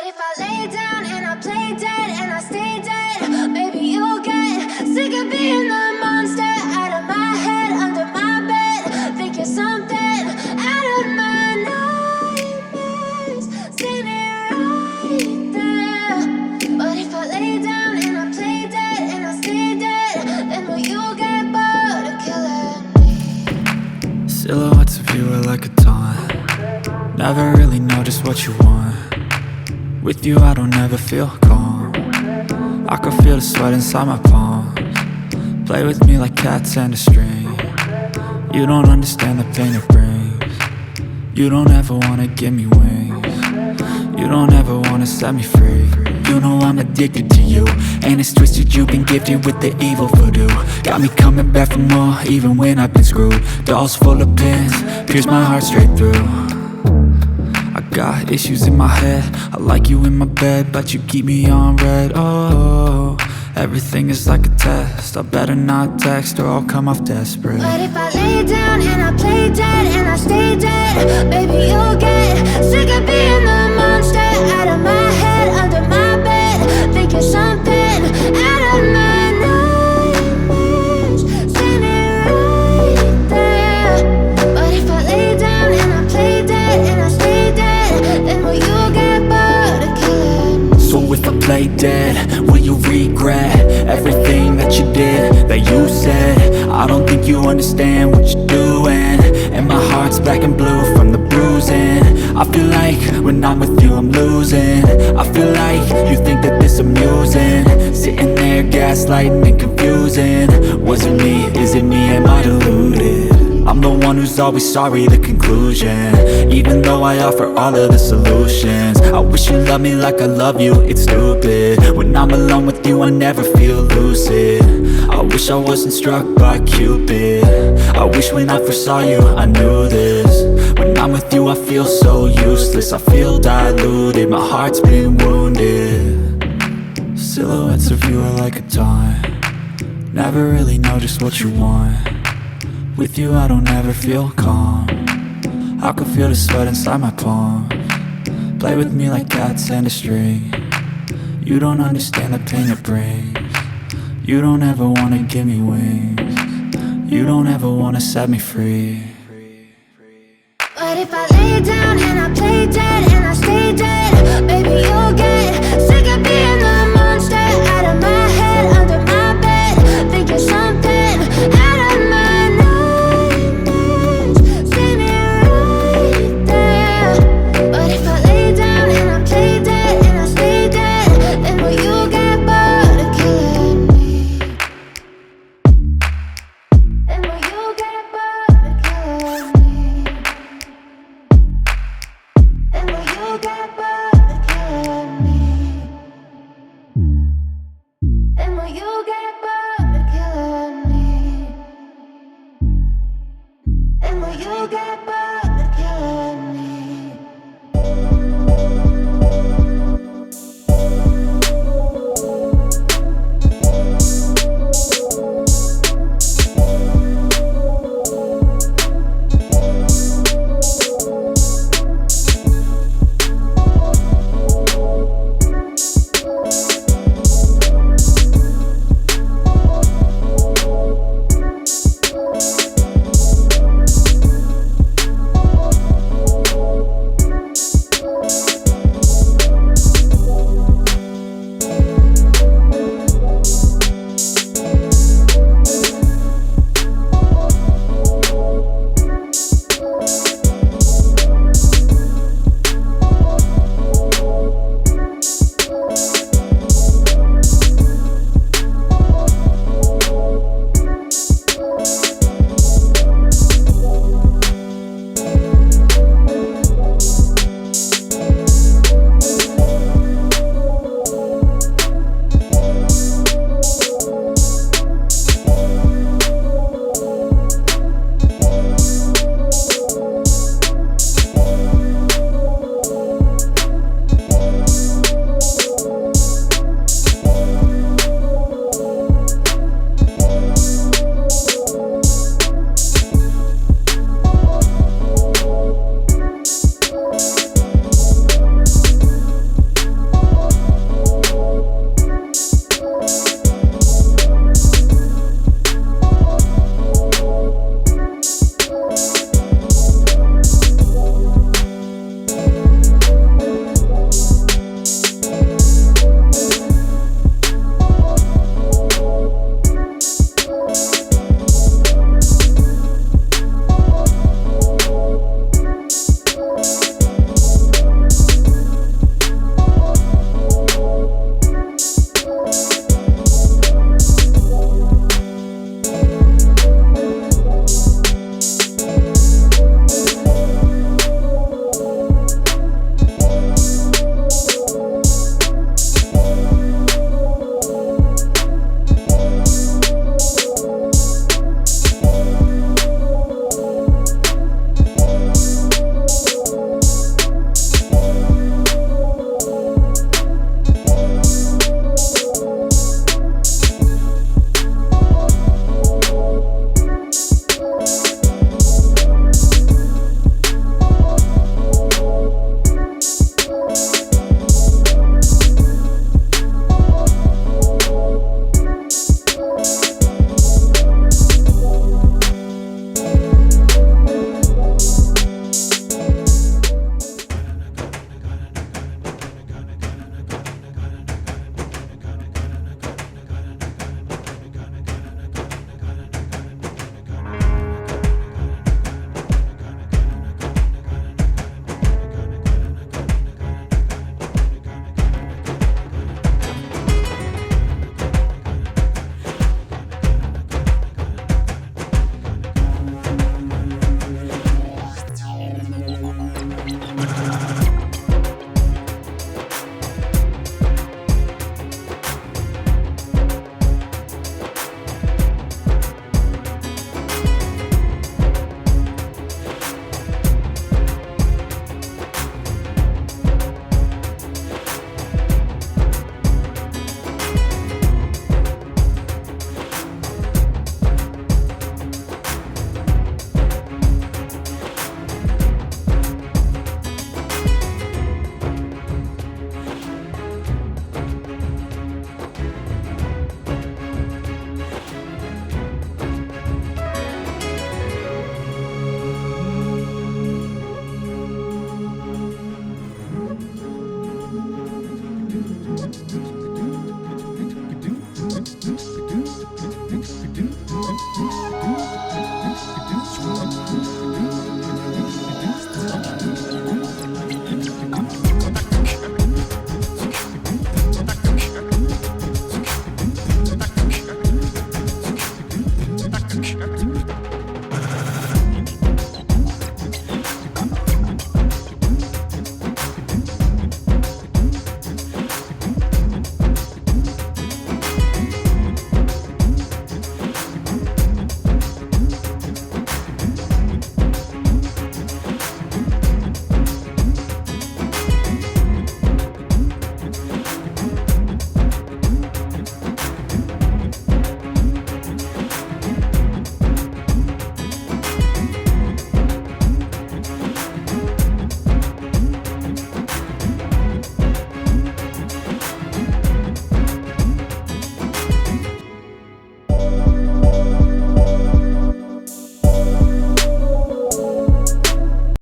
if I lay down and I play dead and I stay dead? Maybe you'll get sick of being the monster out of my head, under my bed. Think you're something out of my nightmares, standing right there. But if I lay down and I play dead and I stay dead, then will you get bored of killing me? Silhouettes of you are like a taunt. Never really know just what you want. With you I don't ever feel calm. I can feel the sweat inside my palms. Play with me like cats and a string. You don't understand the pain it brings. You don't ever wanna give me wings. You don't ever wanna set me free. You know I'm addicted to you, and it's twisted, you've been gifted with the evil voodoo. Got me coming back for more, even when I've been screwed. Dolls full of pins, pierce my heart straight through. I got issues in my head, I like you in my bed, but you keep me on red. Oh, everything is like a test, I better not text or I'll come off desperate. But if I lay down and I play dead and I stay dead, baby you'll get sick of being the monster out of my head, under my bed. Think you're something out of my nightmares, standing right there. But if I lay down and I play dead and I stay dead, then will you get bored of killing me? So if I play dead, will you regret everything that you did, that you said? I don't think you understand what you're doing, and my heart's black and blue from the bruising. I feel like when I'm with you I'm losing. I feel like you think that this amusing, sitting there gaslighting and confusing. Was it me? Is it me? Am I deluded? I'm the one who's always sorry, the conclusion, even though I offer all of the solutions. I wish you loved me like I love you, it's stupid. When I'm alone with you I never feel lucid. I wish I wasn't struck by Cupid. I wish when I first saw you I knew this. When I'm with you I feel so useless, I feel diluted, my heart's been wounded. Silhouettes of you are like a taunt. Never really know just what you want. With you I don't ever feel calm. I can feel the sweat inside my palms. Play with me like cats and a string. You don't understand the pain it brings. You don't ever wanna give me wings. You don't ever wanna set me free. But if I lay down and I play dead and I stay dead,